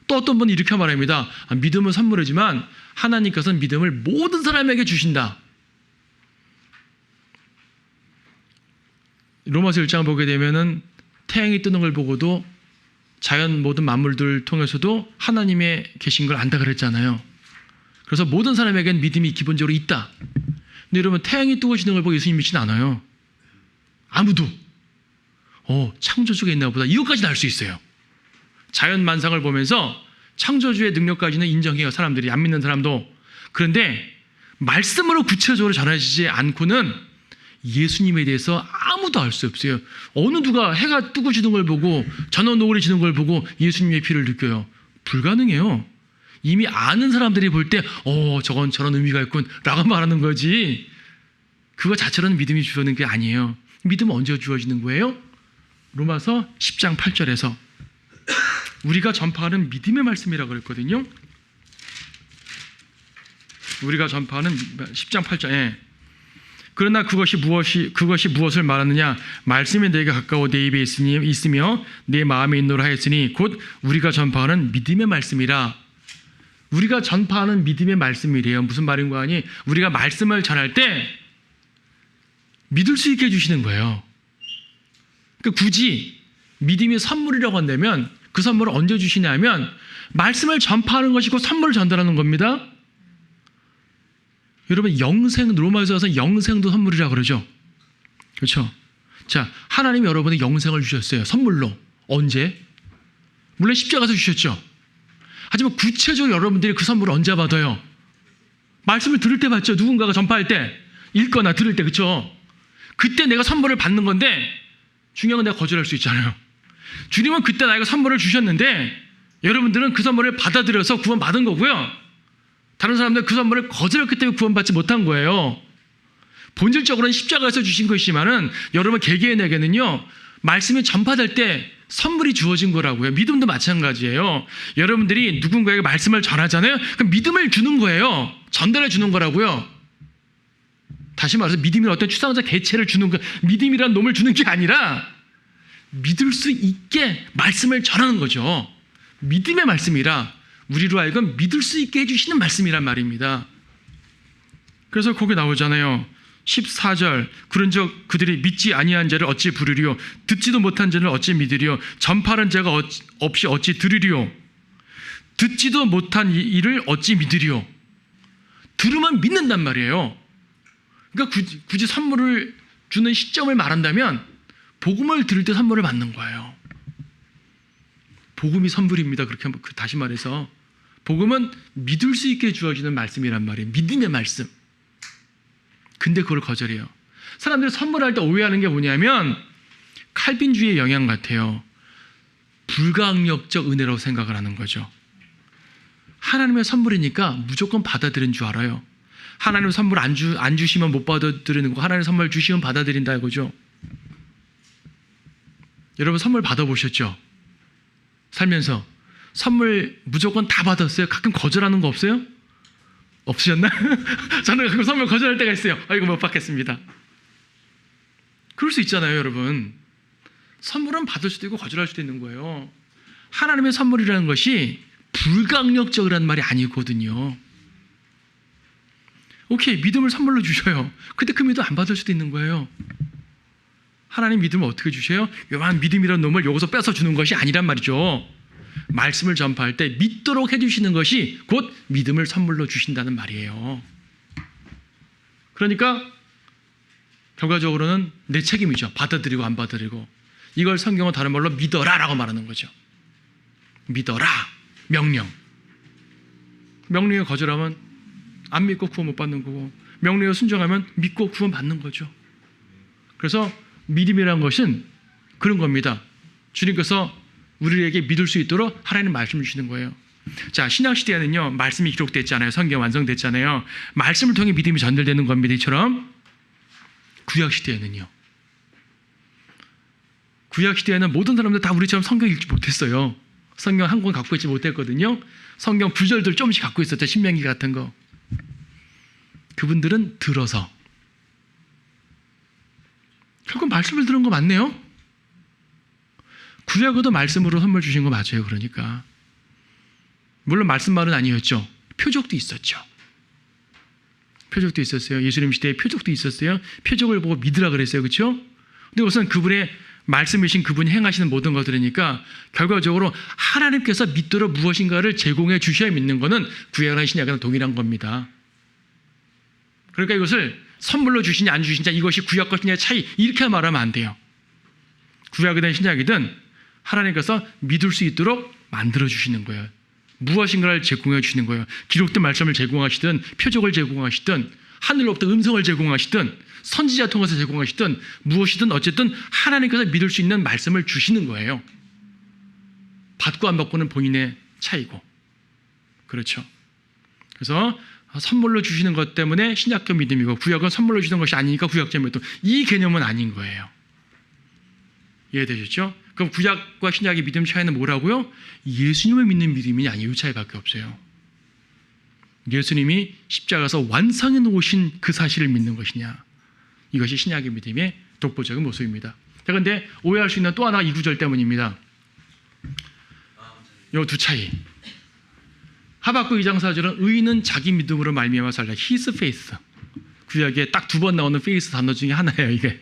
또 어떤 분이 이렇게 말합니다. 믿음은 선물이지만 하나님께서는 믿음을 모든 사람에게 주신다. 로마서 1장 보게 되면은 태양이 뜨는 걸 보고도 자연 모든 만물들 통해서도 하나님의 계신 걸 안다 그랬잖아요. 그래서 모든 사람에게는 믿음이 기본적으로 있다. 근데 여러분, 태양이 뜨거지는 걸 보고 예수님 믿지는 않아요. 아무도. 창조주가 있나 보다. 이것까지는 알 수 있어요. 자연 만상을 보면서 창조주의 능력까지는 인정해요, 사람들이. 안 믿는 사람도. 그런데 말씀으로 구체적으로 전해지지 않고는 예수님에 대해서 아무도 알 수 없어요. 어느 누가 해가 뜨고 지는 걸 보고 저녁 노을이 지는 걸 보고 예수님의 피를 느껴요? 불가능해요. 이미 아는 사람들이 볼 때 저건 저런 의미가 있군 라고 말하는 거지, 그거 자체로는 믿음이 주어지는 게 아니에요. 믿음은 언제 주어지는 거예요? 로마서 10장 8절에서 우리가 전파하는 믿음의 말씀이라고 그랬거든요. 우리가 전파하는 10장 8절에 그러나 그것이 무엇을 말하느냐? 말씀이 내게 가까워 내 입에 있으며 내 마음에 있노라 하였으니 곧 우리가 전파하는 믿음의 말씀이라. 우리가 전파하는 믿음의 말씀이래요. 무슨 말인 거 아니? 우리가 말씀을 전할 때 믿을 수 있게 해주시는 거예요. 그러니까 굳이 믿음이 선물이라고 한다면 그 선물을 언제 주시냐면 말씀을 전파하는 것이고 선물을 전달하는 겁니다. 여러분, 로마에서 와서 영생도 선물이라고 그러죠. 그렇죠? 자, 하나님이 여러분의 영생을 주셨어요. 선물로. 언제? 물론 십자가에서 주셨죠. 하지만 구체적으로 여러분들이 그 선물을 언제 받아요? 말씀을 들을 때 받죠. 누군가가 전파할 때, 읽거나 들을 때, 그렇죠? 그때 내가 선물을 받는 건데 중요한 건 내가 거절할 수 있잖아요. 주님은 그때 나에게 선물을 주셨는데 여러분들은 그 선물을 받아들여서 구원받은 거고요. 다른 사람들은 그 선물을 거절했기 때문에 구원받지 못한 거예요. 본질적으로는 십자가에서 주신 것이지만은 여러분 개개인에게는요, 말씀이 전파될 때 선물이 주어진 거라고요. 믿음도 마찬가지예요. 여러분들이 누군가에게 말씀을 전하잖아요. 그럼 믿음을 주는 거예요. 전달해 주는 거라고요. 다시 말해서 믿음이란 어떤 추상자 개체를 주는 거, 믿음이란 놈을 주는 게 아니라 믿을 수 있게 말씀을 전하는 거죠. 믿음의 말씀이라 우리로 하여금 믿을 수 있게 해주시는 말씀이란 말입니다. 그래서 거기 나오잖아요. 14절 그런즉 그들이 믿지 아니한 자를 어찌 부르리요? 듣지도 못한 자를 어찌 믿으리요? 전파하는 자가 없이 어찌 들으리요? 듣지도 못한 일을 어찌 믿으리요? 들으면 믿는단 말이에요. 그러니까 굳이 선물을 주는 시점을 말한다면 복음을 들을 때 선물을 받는 거예요. 복음이 선물입니다. 그렇게 다시 말해서 복음은 믿을 수 있게 주어지는 말씀이란 말이에요. 믿음의 말씀. 근데 그걸 거절해요. 사람들이 선물할 때 오해하는 게 뭐냐면 칼빈주의의 영향 같아요. 불가항력적 은혜라고 생각을 하는 거죠. 하나님의 선물이니까 무조건 받아들인 줄 알아요. 하나님 선물 안 주시면 못 받아들이는 거, 하나님 선물 주시면 받아들인다 이거죠. 여러분 선물 받아보셨죠? 살면서 선물 무조건 다 받았어요? 가끔 거절하는 거 없어요? 없으셨나? 저는 가끔 선물 거절할 때가 있어요. 이거 못 받겠습니다. 그럴 수 있잖아요, 여러분. 선물은 받을 수도 있고 거절할 수도 있는 거예요. 하나님의 선물이라는 것이 불가항력적이라는 말이 아니거든요. 오케이, 믿음을 선물로 주셔요. 근데 그 믿음 안 받을 수도 있는 거예요. 하나님 믿음을 어떻게 주셔요? 요한 믿음이라는 놈을 여기서 뺏어 주는 것이 아니란 말이죠. 말씀을 전파할 때 믿도록 해주시는 것이 곧 믿음을 선물로 주신다는 말이에요. 그러니까 결과적으로는 내 책임이죠. 받아들이고 안 받아들이고. 이걸 성경은 다른 말로 믿어라라고 말하는 거죠. 믿어라. 명령. 명령에 거절하면 안 믿고 구원 못 받는 거고, 명령에 순종하면 믿고 구원 받는 거죠. 그래서 믿음이라는 것은 그런 겁니다. 주님께서 우리에게 믿을 수 있도록 하나님 말씀을 주시는 거예요. 자, 신약시대에는요, 말씀이 기록됐잖아요. 성경 완성됐잖아요. 말씀을 통해 믿음이 전달되는 겁니다. 이처럼 구약시대에는요, 구약시대에는 모든 사람들 다 우리처럼 성경 읽지 못했어요. 성경 한 권 갖고 있지 못했거든요. 성경 구절들 조금씩 갖고 있었죠. 신명기 같은 거. 그분들은 들어서, 결국 말씀을 들은 거 맞네요. 구약에도 말씀으로 선물 주신 거 맞아요. 그러니까 물론 말씀말은 아니었죠. 표적도 있었죠. 표적도 있었어요. 예수님 시대에 표적도 있었어요. 표적을 보고 믿으라 그랬어요. 그렇죠? 근데 우선 그분의 말씀이신 그분이 행하시는 모든 것들이니까 결과적으로 하나님께서 믿도록 무엇인가를 제공해 주셔야 믿는 것은 구약이나 신약이랑 동일한 겁니다. 그러니까 이것을 선물로 주시냐 안 주시냐, 이것이 구약과 신약의 차이, 이렇게 말하면 안 돼요. 구약이든 신약이든 하나님께서 믿을 수 있도록 만들어 주시는 거예요. 무엇인가를 제공해 주시는 거예요. 기록된 말씀을 제공하시든, 표적을 제공하시든, 하늘로부터 음성을 제공하시든, 선지자 통해서 제공하시든, 무엇이든 어쨌든 하나님께서 믿을 수 있는 말씀을 주시는 거예요. 받고 안 받고는 본인의 차이고. 그렇죠. 그래서 선물로 주시는 것 때문에 신약적 믿음이고, 구약은 선물로 주시는 것이 아니니까 구약적 믿음. 이 개념은 아닌 거예요. 이해되셨죠? 그럼 구약과 신약의 믿음 차이는 뭐라고요? 예수님을 믿는 믿음이 아니에요. 이 차이밖에 없어요. 예수님이 십자가에서 완성해 놓으신 그 사실을 믿는 것이냐, 이것이 신약의 믿음의 독보적인 모습입니다. 자, 그런데 오해할 수 있는 또 하나가 이 구절 때문입니다. 이 두 차이. 하박국 2장 4절은 의인은 자기 믿음으로 말미암아 살라. His faith. 구약에 딱 두 번 나오는 faith 단어 중에 하나예요. 이게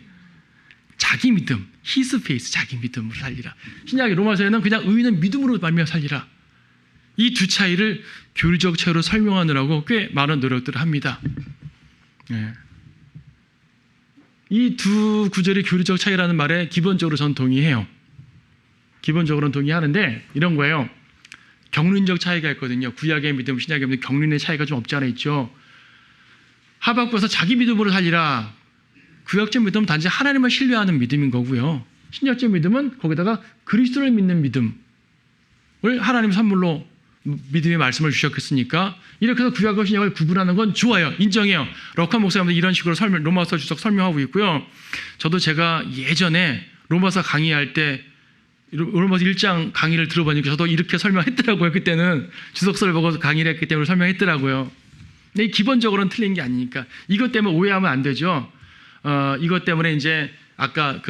자기 믿음, His faith, 자기 믿음으로 살리라. 신약의 로마서에는 그냥 의인은 믿음으로 말미암아 살리라. 이 두 차이를 교리적 차이로 설명하느라고 꽤 많은 노력들을 합니다. 네. 이 두 구절이 교리적 차이라는 말에 기본적으로 전 동의해요. 기본적으로는 동의하는데 이런 거예요. 경륜적 차이가 있거든요. 구약의 믿음, 신약의 믿음, 경륜의 차이가 좀 없지 않아 있죠. 하박국에서 자기 믿음으로 살리라. 구약적 믿음은 단지 하나님을 신뢰하는 믿음인 거고요. 신약적 믿음은 거기다가 그리스도를 믿는 믿음을 하나님 선물로 믿음의 말씀을 주셨겠으니까, 이렇게 해서 구약과 신약을 구분하는 건 좋아요. 인정해요. 럭한 목사님도 이런 식으로 로마서 주석 설명하고 있고요. 저도 제가 예전에 로마서 강의할 때 로마서 1장 강의를 들어보니까 저도 이렇게 설명했더라고요. 그때는 주석서를 보고 강의를 했기 때문에 설명했더라고요. 근데 기본적으로는 틀린 게 아니니까 이것 때문에 오해하면 안 되죠. 이것 때문에 이제 아까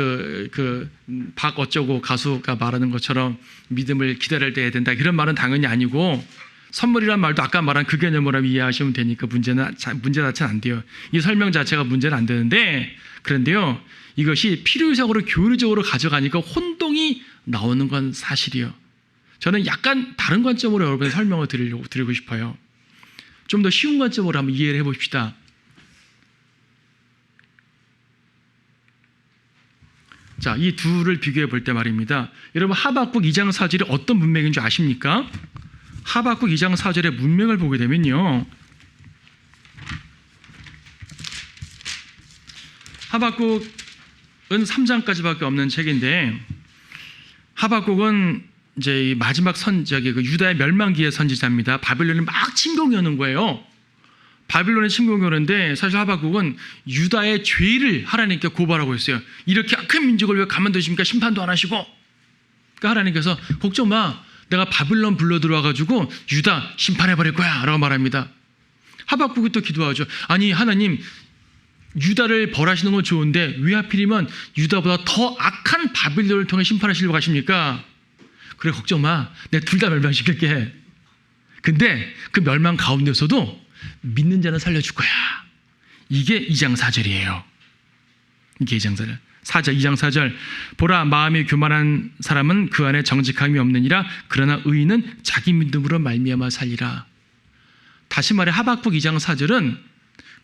박 어쩌고 가수가 말하는 것처럼 믿음을 기다릴 때 해야 된다, 그런 말은 당연히 아니고, 선물이란 말도 아까 말한 그 개념으로 이해하시면 되니까 문제 자체는 안 돼요. 이 설명 자체가 문제는 안 되는데, 그런데요, 이것이 필요이상으로 교리적으로 가져가니까 혼동이 나오는 건 사실이에요. 저는 약간 다른 관점으로 여러분의 설명을 드리고 싶어요. 좀 더 쉬운 관점으로 한번 이해를 해봅시다. 자, 이 둘을 비교해 볼 때 말입니다. 여러분, 하박국 2장 4절이 어떤 문맥인 줄 아십니까? 하박국 2장 4절의 문맥을 보게 되면요, 하박국은 3장까지밖에 없는 책인데, 하박국은 이제 마지막 그 유다의 멸망기의 선지자입니다. 바빌론이 막 침공이 오는 거예요. 바빌론의 침공이 오는데 사실 하박국은 유다의 죄를 하나님께 고발하고 있어요. 이렇게 악한 민족을 왜 가만두십니까? 심판도 안 하시고. 그러니까 하나님께서 걱정 마, 내가 바빌론 불러 들어와가지고 유다 심판해버릴 거야 라고 말합니다. 하박국이 또 기도하죠. 아니 하나님, 유다를 벌하시는 건 좋은데 왜 하필이면 유다보다 더 악한 바빌론을 통해 심판하시려고 하십니까? 그래, 걱정 마, 내가 둘 다 멸망시킬게. 근데 그 멸망 가운데서도 믿는 자는 살려줄 거야. 이게 2장 4절이에요. 이게 2장 4절. 2장 4절. 보라, 마음이 교만한 사람은 그 안에 정직함이 없느니라. 그러나 의인은 자기 믿음으로 말미암아 살리라. 다시 말해 하박국 2장 4절은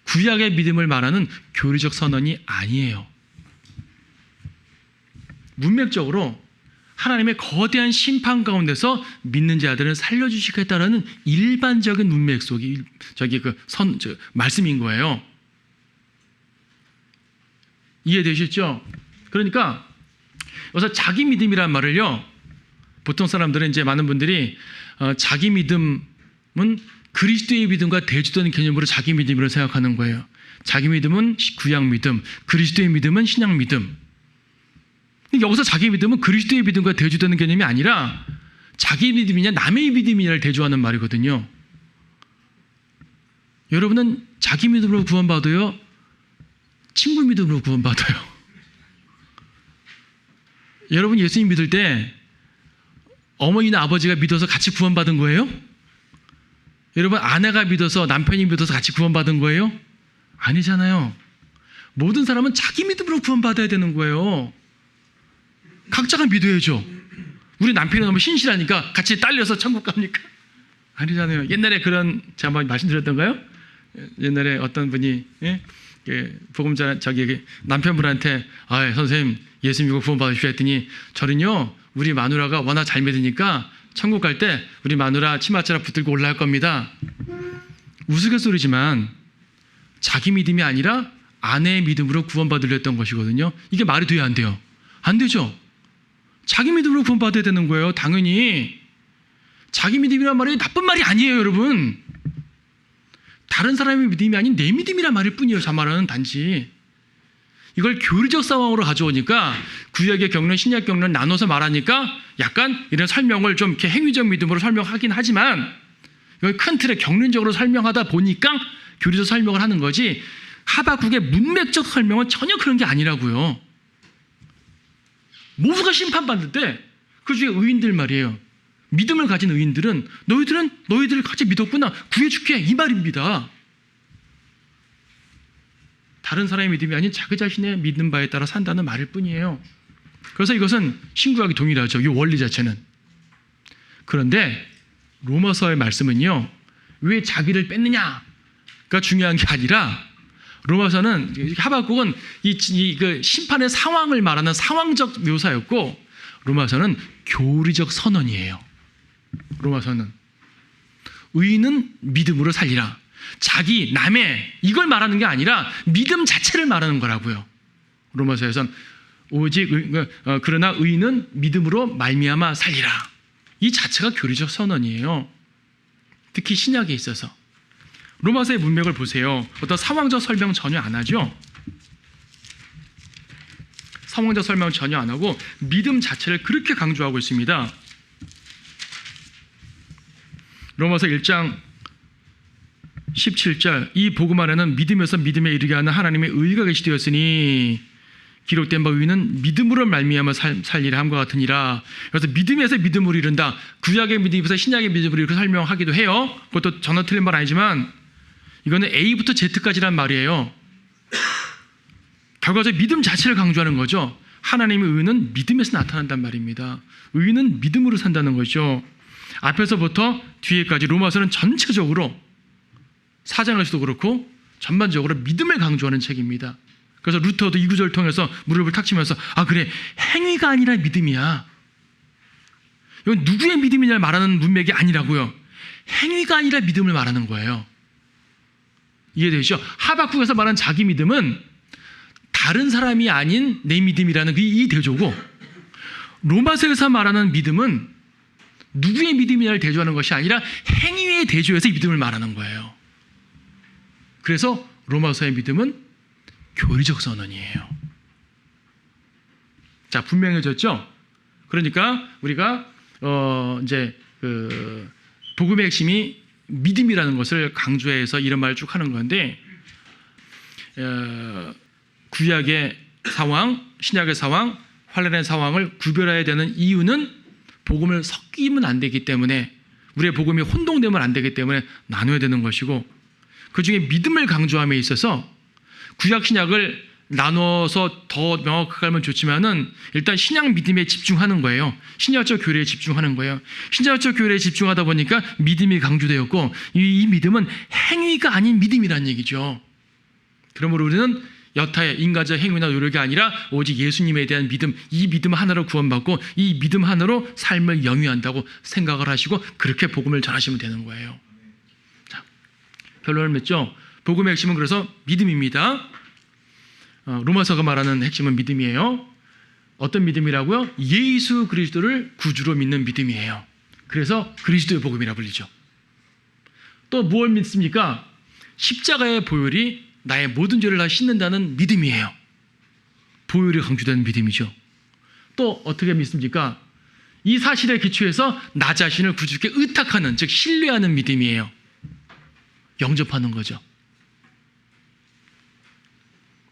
구약의 믿음을 말하는 교리적 선언이 아니에요. 문맥적으로 하나님의 거대한 심판 가운데서 믿는 자들을 살려주시겠다라는 일반적인 문맥 속이 말씀인 거예요. 이해되시죠? 그러니까 여기서 자기 믿음이란 말을요, 보통 사람들은 이제 많은 분들이 자기 믿음은 그리스도의 믿음과 대조되는 개념으로 자기 믿음이라고 생각하는 거예요. 자기 믿음은 구약 믿음, 그리스도의 믿음은 신약 믿음. 여기서 자기 믿음은 그리스도의 믿음과 대조되는 개념이 아니라 자기 믿음이냐 남의 믿음이냐를 대조하는 말이거든요. 여러분은 자기 믿음으로 구원받아요? 친구 믿음으로 구원받아요? 여러분 예수님 믿을 때 어머니나 아버지가 믿어서 같이 구원받은 거예요? 여러분 아내가 믿어서 남편이 믿어서 같이 구원받은 거예요? 아니잖아요. 모든 사람은 자기 믿음으로 구원받아야 되는 거예요. 각자가 믿어야죠. 우리 남편이 너무 신실하니까 같이 딸려서 천국 갑니까? 아니잖아요. 옛날에 그런 제가 한번 말씀드렸던가요? 옛날에 어떤 분이 복음자 남편분한테 선생님 예수 믿고 구원받으십시오 했더니 저는요 우리 마누라가 워낙 잘 믿으니까 천국 갈 때 우리 마누라 치맛자락 붙들고 올라갈 겁니다. 우스갯소리지만 자기 믿음이 아니라 아내의 믿음으로 구원받으려 했던 것이거든요. 이게 말이 돼야 안 돼요? 안 되죠. 자기 믿음으로 구원받아야 되는 거예요. 당연히 자기 믿음이란 말이 나쁜 말이 아니에요. 여러분 다른 사람의 믿음이 아닌 내 믿음이란 말일 뿐이에요. 저 말은 단지 이걸 교리적 상황으로 가져오니까 구약의 경륜, 신약 경륜 나눠서 말하니까 약간 이런 설명을 좀 이렇게 행위적 믿음으로 설명하긴 하지만 이걸 큰 틀에 경륜적으로 설명하다 보니까 교리적 설명을 하는 거지 하박국의 문맥적 설명은 전혀 그런 게 아니라고요. 모두가 심판받을 때 그중에 의인들 말이에요. 믿음을 가진 의인들은 너희들을 같이 믿었구나 구해줄게 이 말입니다. 다른 사람의 믿음이 아닌 자기 자신의 믿는 바에 따라 산다는 말일 뿐이에요. 그래서 이것은 신구약이 동일하죠. 이 원리 자체는. 그런데 로마서의 말씀은요. 왜 자기를 뺐느냐가 중요한 게 아니라 로마서는 하박국은 그 심판의 상황을 말하는 상황적 묘사였고 로마서는 교리적 선언이에요. 로마서는 의인은 믿음으로 살리라. 자기 남의 이걸 말하는 게 아니라 믿음 자체를 말하는 거라고요. 로마서에선 오직 그러나 의인은 믿음으로 말미암아 살리라. 이 자체가 교리적 선언이에요. 특히 신약에 있어서. 로마서의 문맥을 보세요. 어떤 상황적 설명 전혀 안 하죠. 상황적 설명 전혀 안 하고 믿음 자체를 그렇게 강조하고 있습니다. 로마서 1장 17절 이 복음 안에는 믿음에서 믿음에 이르게 하는 하나님의 의가 계시되었으니 기록된 바 의는 믿음으로 말미암아 살리라 함과 같으니라. 그래서 믿음에서 믿음으로 이른다. 구약의 믿음에서 신약의 믿음으로 이렇게 설명하기도 해요. 그것도 전혀 틀린 말 아니지만 이거는 A부터 Z까지란 말이에요. 결과적으로 믿음 자체를 강조하는 거죠. 하나님의 의는 믿음에서 나타난단 말입니다. 의는 믿음으로 산다는 거죠. 앞에서부터 뒤에까지 로마서는 전체적으로 4장에서도 그렇고 전반적으로 믿음을 강조하는 책입니다. 그래서 루터도 이 구절을 통해서 무릎을 탁 치면서 그래 행위가 아니라 믿음이야. 이건 누구의 믿음이냐를 말하는 문맥이 아니라고요. 행위가 아니라 믿음을 말하는 거예요. 이해되시죠? 하박국에서 말하는 자기 믿음은 다른 사람이 아닌 내 믿음이라는 이 대조고 로마서에서 말하는 믿음은 누구의 믿음이냐를 대조하는 것이 아니라 행위의 대조에서 이 믿음을 말하는 거예요. 그래서 로마서의 믿음은 교리적 선언이에요. 자, 분명해졌죠? 그러니까 우리가 이제 그 복음의 핵심이 믿음이라는 것을 강조해서 이런 말을 쭉 하는 건데 구약의 상황, 신약의 상황, 환란의 상황을 구별해야 되는 이유는 복음을 섞이면 안 되기 때문에 우리의 복음이 혼동되면 안 되기 때문에 나눠야 되는 것이고 그중에 믿음을 강조함에 있어서 구약 신약을 나눠서 더 명확하게 하면 좋지만은 일단 신약 믿음에 집중하는 거예요. 신약적 교리에 집중하는 거예요. 신약적 교리에 집중하다 보니까 믿음이 강조되었고 이 믿음은 행위가 아닌 믿음이라는 얘기죠. 그러므로 우리는 여타의 인간적 행위나 노력이 아니라 오직 예수님에 대한 믿음, 이 믿음 하나로 구원받고 이 믿음 하나로 삶을 영위한다고 생각을 하시고 그렇게 복음을 전하시면 되는 거예요. 자, 결론을 맺죠. 복음의 핵심은 그래서 믿음입니다. 로마서가 말하는 핵심은 믿음이에요. 어떤 믿음이라고요? 예수 그리스도를 구주로 믿는 믿음이에요. 그래서 그리스도의 복음이라 불리죠. 또 무엇을 믿습니까? 십자가의 보혈이 나의 모든 죄를 다 씻는다는 믿음이에요. 보혈이 강조되는 믿음이죠. 또 어떻게 믿습니까? 이 사실에 기초해서 나 자신을 구주께 의탁하는, 즉 신뢰하는 믿음이에요. 영접하는 거죠.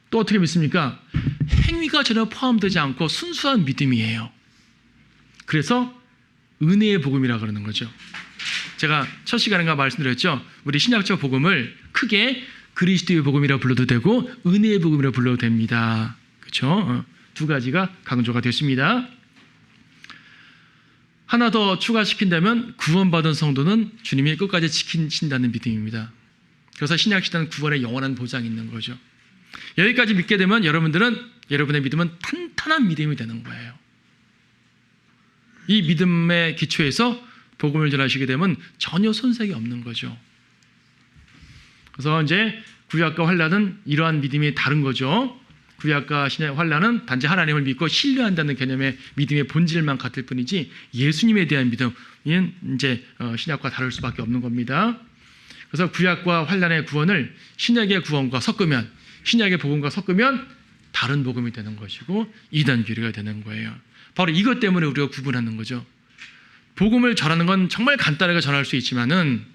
또 어떻게 믿습니까? 행위가 전혀 포함되지 않고 순수한 믿음이에요. 그래서 은혜의 복음이라 그러는 거죠. 제가 첫 시간인가 말씀드렸죠. 우리 신약적 복음을 크게 그리스도의 복음이라 불러도 되고 은혜의 복음이라 불러도 됩니다. 그렇죠? 두 가지가 강조가 됐습니다. 하나 더 추가시킨다면 구원받은 성도는 주님이 끝까지 지키신다는 믿음입니다. 그래서 신약 시대는 구원의 영원한 보장이 있는 거죠. 여기까지 믿게 되면 여러분의 믿음은 탄탄한 믿음이 되는 거예요. 이 믿음의 기초에서 복음을 전하시게 되면 전혀 손색이 없는 거죠. 그래서 이제 구약과 환란은 이러한 믿음이 다른 거죠. 구약과 신약의 환란은 단지 하나님을 믿고 신뢰한다는 개념의 믿음의 본질만 같을 뿐이지 예수님에 대한 믿음은 이제 신약과 다를 수밖에 없는 겁니다. 그래서 구약과 환란의 구원을 신약의 구원과 섞으면, 신약의 복음과 섞으면 다른 복음이 되는 것이고 이단 교리가 되는 거예요. 바로 이것 때문에 우리가 구분하는 거죠. 복음을 전하는 건 정말 간단하게 전할 수 있지만은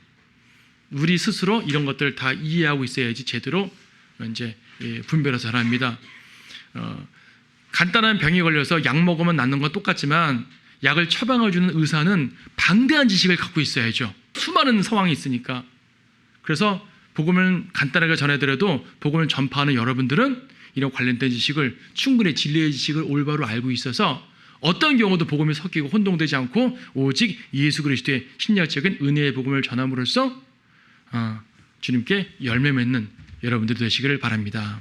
우리 스스로 이런 것들을 다 이해하고 있어야지 제대로 이제 분별해서 전합니다. 간단한 병이 걸려서 약 먹으면 낫는 건 똑같지만 약을 처방해 주는 의사는 방대한 지식을 갖고 있어야죠. 수많은 상황이 있으니까. 그래서 복음을 간단하게 전해드려도 복음을 전파하는 여러분들은 이런 관련된 지식을 충분히 진리의 지식을 올바로 알고 있어서 어떤 경우도 복음이 섞이고 혼동되지 않고 오직 예수 그리스도의 신약적인 은혜의 복음을 전함으로써 주님께 열매 맺는 여러분들 되시기를 바랍니다.